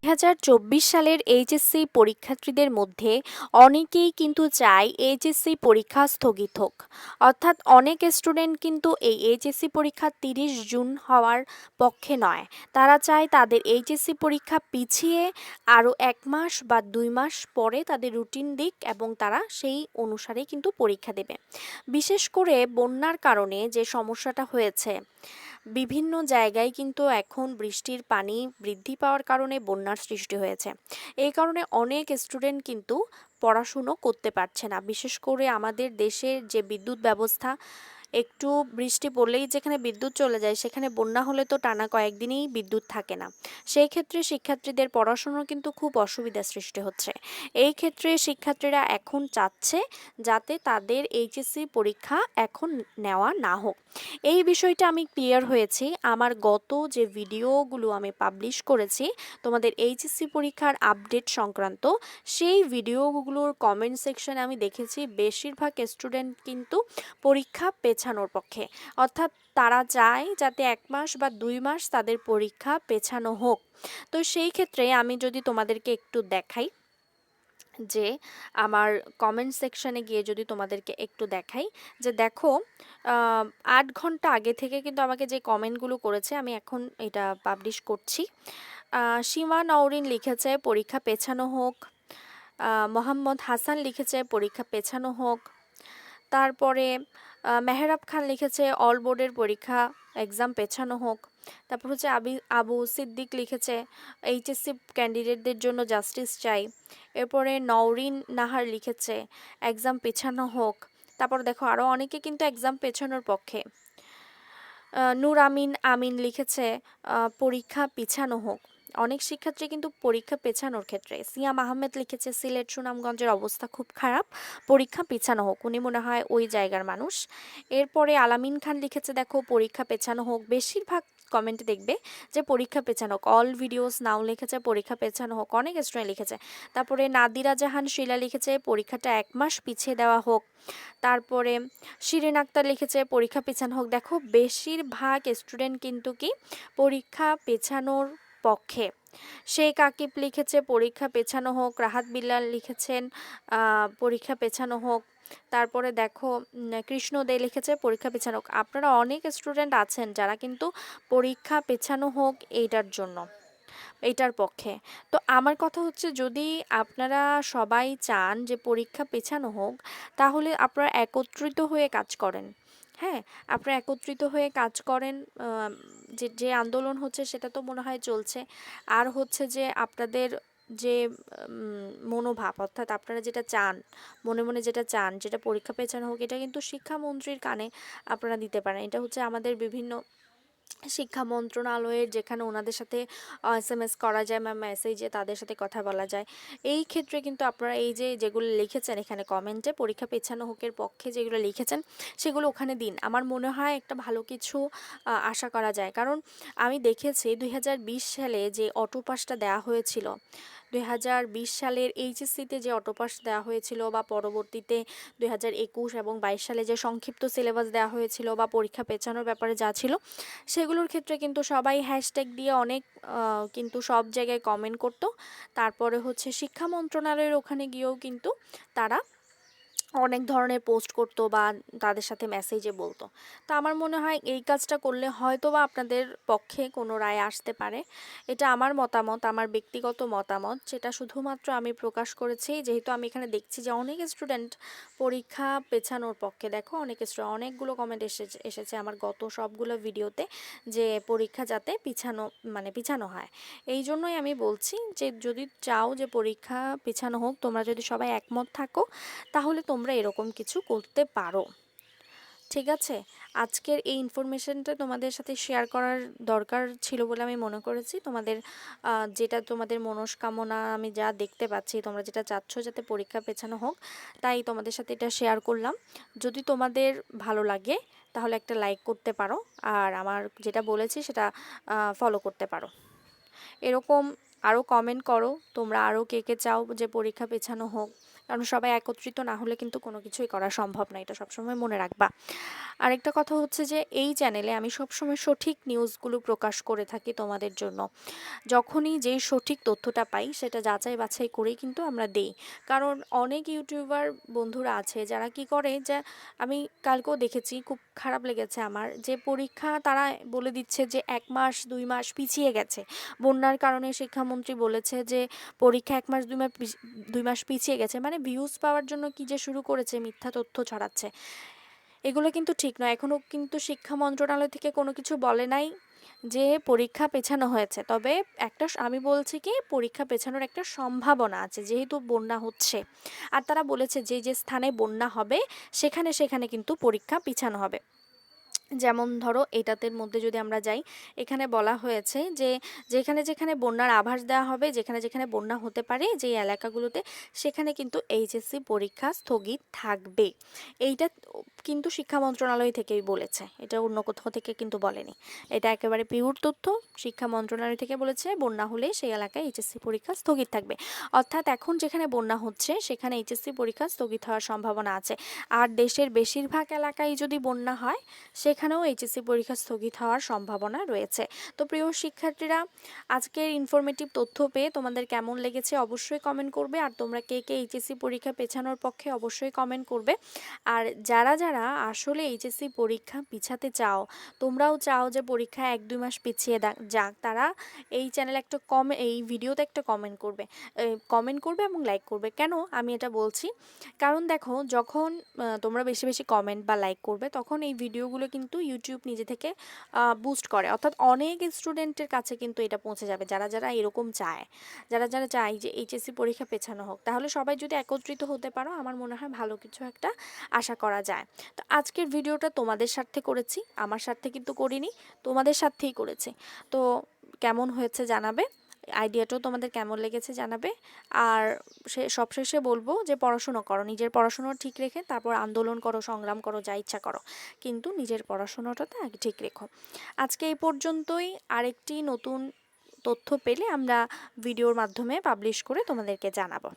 2024 সালের এইচএসসি পরীক্ষার্থীদের মধ্যে অনেকেই কিন্তু চায় এইচএসসি পরীক্ষা স্থগিত হোক। অর্থাৎ অনেক স্টুডেন্ট কিন্তু এই এইচএসসি পরীক্ষা 30 জুন হওয়ার পক্ষে নয়। তারা চায় তাদের এইচএসসি পরীক্ষা পিছিয়ে আরও 1 মাস বা 2 মাস পরে তাদের রুটিন দিক এবং তারা সেই অনুসারে কিন্তু পরীক্ষা দেবে। বিশেষ করে বন্যার কারণে যে সমস্যাটা হয়েছে, বিভিন্ন জায়গায় কিন্তু এখন বৃষ্টির পানি বৃদ্ধি পাওয়ার কারণে বন্যার সৃষ্টি হয়েছে। এই কারণে অনেক স্টুডেন্ট কিন্তু পড়াশুনো করতে পারছে না। বিশেষ করে আমাদের দেশের যে বিদ্যুৎ ব্যবস্থা, একটু বৃষ্টি পড়লেই যেখানে বিদ্যুৎ চলে যায়, সেখানে বন্যা হলে তো টানা কয়েকদিনই বিদ্যুৎ থাকে না। সেই ক্ষেত্রে শিক্ষার্থীদের পড়াশোনার কিন্তু খুব অসুবিধার সৃষ্টি হচ্ছে। এই ক্ষেত্রে শিক্ষার্থীরা এখন চাচ্ছে যাতে তাদের এইচএসসি পরীক্ষা এখন নেওয়া না হোক। এই বিষয়টা আমি ক্লিয়ার হয়েছি আমার গত যে ভিডিওগুলো আমি পাবলিশ করেছি তোমাদের এইচএসসি পরীক্ষার আপডেট সংক্রান্ত, সেই ভিডিওগুলোর কমেন্ট সেকশনে আমি দেখেছি বেশিরভাগ স্টুডেন্ট কিন্তু পরীক্ষা পেছানোর পক্ষে। অর্থাৎ তারা চায় যাতে 1 মাস বা 2 মাস তাদের পরীক্ষা পেছানো হোক। তো সেই ক্ষেত্রে আমি যদি তোমাদেরকে একটু দেখাই, যে আমার কমেন্ট সেকশনে গিয়ে যদি তোমাদেরকে একটু দেখাই, যে দেখো 8 ঘন্টা আগে থেকে কিন্তু আমাকে যে কমেন্টগুলো করেছে আমি এখন এটা পাবলিশ করছি। সীমা নওরিন লিখেছে পরীক্ষা পেছানো হোক। মোহাম্মদ হাসান লিখেছে পরীক্ষা পেছানো হোক। তারপরে মেহরাব খান লিখেছে অল বোর্ডের পরীক্ষা এক্সাম পেছানো হোক। তারপর হচ্ছে আবু সিদ্দিক লিখেছে এইচএসসি ক্যান্ডিডেটদের জন্য জাস্টিস চাই। এরপরে নওরিন নাহার লিখেছে এক্সাম পেছানো হোক। তারপর দেখো আরও অনেকে কিন্তু এক্সাম পেছানোর পক্ষে। নূর আমিন লিখেছে পরীক্ষা পিছানো হোক। অনেক শিক্ষার্থী কিন্তু পরীক্ষা পেছানোর ক্ষেত্রে। সিয়াম আহমেদ লিখেছে সিলেট সুনামগঞ্জের অবস্থা খুব খারাপ, পরীক্ষা পেছানো হোক। উনি মনে হয় ওই জায়গার মানুষ। এরপরে আলামিন খান লিখেছে দেখো পরীক্ষা পেছানো হোক। বেশিরভাগ কমেন্টে দেখবে যে পরীক্ষা পেছানো হোক। অল ভিডিওস নাও লিখেছে পরীক্ষা পেছানো হোক, অনেক স্টুডেন্ট লিখেছে। তারপরে নাদিরা জাহান শিলা লিখেছে পরীক্ষাটা 1 মাস পিছিয়ে দেওয়া হোক। তারপরে শিরিন আক্তার লিখেছে পরীক্ষা পেছানো হোক। দেখো বেশিরভাগ স্টুডেন্ট কিন্তু কি পরীক্ষা পেছানোর পক্ষে। শেখ আকিব লিখেছে পরীক্ষা পেছানো হোক। রাহাত বিল্লাল লিখেছেন পরীক্ষা পেছানো হোক। তারপরে দেখো কৃষ্ণ দে লিখেছে পরীক্ষা পেছানো হোক। আপনারা অনেক স্টুডেন্ট আছেন যারা কিন্তু পরীক্ষা পেছানো হোক এইটার পক্ষে। তো আমার কথা হচ্ছে যদি আপনারা সবাই চান যে পরীক্ষা পেছানো হোক, তাহলে আপনারা একত্রিত হয়ে কাজ করেন। হ্যাঁ, আপনারা একত্রিত হয়ে কাজ করেন। যে আন্দোলন হচ্ছে সেটা তো মনে হয় চলছে। আর হচ্ছে যে আপনাদের যে মনোভাব, অর্থাৎ আপনারা যেটা চান, মনে মনে যেটা চান, যেটা পরীক্ষা পেছানো হোক, এটা কিন্তু শিক্ষামন্ত্রীর কানে আপনারা দিতে পারেন। এটা হচ্ছে আমাদের বিভিন্ন শিক্ষা মন্ত্রণালয়ের, যেখানে ওনাদের সাথে এসএমএস করা যায় বা মেসেজে তাদের সাথে কথা বলা যায়। এই ক্ষেত্রে কিন্তু আপনারা এই যে যেগুলো লিখেছেন এখানে কমেন্টে পরীক্ষা পেছানো হোকের পক্ষে যেগুলো লিখেছেন সেগুলো ওখানে দিন। আমার মনে হয় একটা ভালো কিছু আশা করা যায়। কারণ আমি দেখেছি 2020 সালে যে অটোপাসটা দেওয়া হয়েছিল, 2020 সালের এইচএসসিতে যে অটোপাস দেওয়া হয়েছিল, বা পরবর্তীতে 2021 এবং 22 সালে যে সংক্ষিপ্ত সিলেবাস দেওয়া হয়েছিল বা পরীক্ষা পেছানোর ব্যাপারে যা ছিল, সেগুলোর ক্ষেত্রে কিন্তু সবাই হ্যাশট্যাগ দিয়ে অনেক কিন্তু সব জায়গায় কমেন্ট করতো। তারপরে হচ্ছে শিক্ষা মন্ত্রণালয়ের ওখানে গিয়েও কিন্তু তারা অনেক ধরনের পোস্ট করতো বা তাদের সাথে মেসেজে বলতো। তো আমার মনে হয় এই কাজটা করলে হয়তো বা আপনাদের পক্ষে কোনো রায় আসতে পারে। এটা আমার মতামত, আমার ব্যক্তিগত মতামত, যেটা শুধুমাত্র আমি প্রকাশ করেছি। যেহেতু আমি এখানে দেখছি যে অনেক স্টুডেন্ট পরীক্ষা পেছানোর পক্ষে। দেখো অনেকগুলো কমেন্ট এসেছে আমার গত সবগুলো ভিডিওতে, যে পরীক্ষা যাতে পিছানো হয়। এই জন্যই আমি বলছি যে যদি চাও যে পরীক্ষা পিছানো হোক, তোমরা যদি সবাই একমত থাকো, তাহলে তোমরা এরকম কিছু করতে পারো। ঠিক আছে, আজকের এই ইনফরমেশনটা তোমাদের সাথে শেয়ার করার দরকার ছিল বলে আমি মনে করেছি। যেটা তোমাদের মনস্কামনা, আমি যা দেখতে পাচ্ছি তোমরা যেটা চাচ্ছ যাতে পরীক্ষা পেছানো হোক, তাই তোমাদের সাথে এটা শেয়ার করলাম। যদি তোমাদের ভালো লাগে তাহলে একটা লাইক করতে পারো, আর আমার যেটা বলেছি সেটা ফলো করতে পারো। এরকম আরও কমেন্ট করো তোমরা, আরও কে কে চাও যে পরীক্ষা পেছানো হোক। কারণ সবাই একত্রিত না হলে কিন্তু কোনো কিছুই করা সম্ভব না, এটা সবসময় মনে রাখবা। আরেকটা কথা হচ্ছে যে এই চ্যানেলে আমি সবসময় সঠিক নিউজগুলো প্রকাশ করে থাকি তোমাদের জন্য। যখনই যেই সঠিক তথ্যটা পাই সেটা যাচাই বাছাই করেই কিন্তু আমরা দেই। কারণ অনেক ইউটিউবার বন্ধুরা আছে যারা কি করে, যে আমি কালকেও দেখেছি, খুব খারাপ লেগেছে আমার, যে পরীক্ষা তারা বলে দিচ্ছে যে 1 মাস 2 মাস পিছিয়ে গেছে। বন্যার কারণে শিক্ষামন্ত্রী বলেছে যে পরীক্ষা 1 মাস 2 মাস পিছিয়ে গেছে, মানে ভিউজ পাওয়ার জন্য কি যে শুরু করেছে, মিথ্যা তথ্য ছড়াচ্ছে। এগুলো কিন্তু ঠিক নয়। এখনও কিন্তু শিক্ষা মন্ত্রণালয় থেকে কোনো কিছু বলে নাই যে পরীক্ষা পেছানো হয়েছে। তবে আমি বলছি কি, পরীক্ষা পেছানোর একটা সম্ভাবনা আছে, যেহেতু বন্যা হচ্ছে। আর তারা বলেছে যে যে স্থানে বন্যা হবে সেখানে সেখানে কিন্তু পরীক্ষা পিছানো হবে। যেমন ধরো এটাতের মধ্যে যদি আমরা যাই, এখানে বলা হয়েছে যে যেখানে যেখানে বন্যার আভাস দেওয়া হবে, যেখানে যেখানে বন্যা হতে পারে যেই এলাকাগুলোতে, সেখানে কিন্তু এইচএসসি পরীক্ষা স্থগিত থাকবে। এইটা কিন্তু শিক্ষা মন্ত্রণালয় থেকেই বলেছে, এটা অন্য কোথাও থেকে কিন্তু বলেনি। এটা একেবারে পিওর তথ্য, শিক্ষা মন্ত্রণালয় থেকে বলেছে বন্যা হলে সেই এলাকায় এইচএসসি পরীক্ষা স্থগিত থাকবে। অর্থাৎ এখন যেখানে বন্যা হচ্ছে সেখানে এইচএসসি পরীক্ষা স্থগিত হওয়ার সম্ভাবনা আছে। আর দেশের বেশিরভাগ এলাকায় যদি বন্যা হয় সেখানেও এইচএসসি পরীক্ষা স্থগিত হওয়ার সম্ভাবনা রয়েছে। তো প্রিয় শিক্ষার্থীরা, আজকের ইনফরমেটিভ তথ্য পেয়ে তোমাদের কেমন লেগেছে অবশ্যই কমেন্ট করবে। আর তোমরা কে কে এইচএসসি পরীক্ষা পেছানোর পক্ষে অবশ্যই কমেন্ট করবে। আর যারা যারা আসলে এইচএসসি পরীক্ষা পিছাতে চাও, তোমরাও চাও যে পরীক্ষা 1-2 মাস পিছিয়ে যাক, তারা এই চ্যানেলে একটা এই ভিডিওতে একটা কমেন্ট করবে এবং লাইক করবে। কেন আমি এটা বলছি, কারণ দেখো যখন তোমরা বেশি বেশি কমেন্ট বা লাইক করবে তখন এই ভিডিওগুলো কিন্তু ইউটিউব নিজে থেকে বুস্ট করে, অর্থাৎ অনেক স্টুডেন্টের কাছে কিন্তু এটা পৌঁছে যাবে যারা যারা এরকম চায়, যারা যারা চায় যে এইচএসসি পরীক্ষা পেছানো হোক। তাহলে সবাই যদি একত্রিত হতে পারো, আমার মনে হয় ভালো কিছু একটা আশা করা যায়। তো আজকের ভিডিওটা তোমাদের স্বার্থে করেছি, আমার স্বার্থে কিন্তু করিনি, তোমাদের স্বার্থেই করেছি। তো কেমন হয়েছে জানাবে, আইডিয়াটাও তোমাদের কেমন লেগেছে জানাবে। আর সবশেষে বলবো যে পড়াশুনো করো, নিজের পড়াশুনো ঠিক রেখে তারপর আন্দোলন করো, সংগ্রাম করো, যা ইচ্ছা করো, কিন্তু নিজের পড়াশুনোটাতে আগে ঠিক রেখো। আজকে এই পর্যন্তই। আরেকটি নতুন তথ্য পেলে আমরা ভিডিওর মাধ্যমে পাবলিশ করে তোমাদেরকে জানাবো।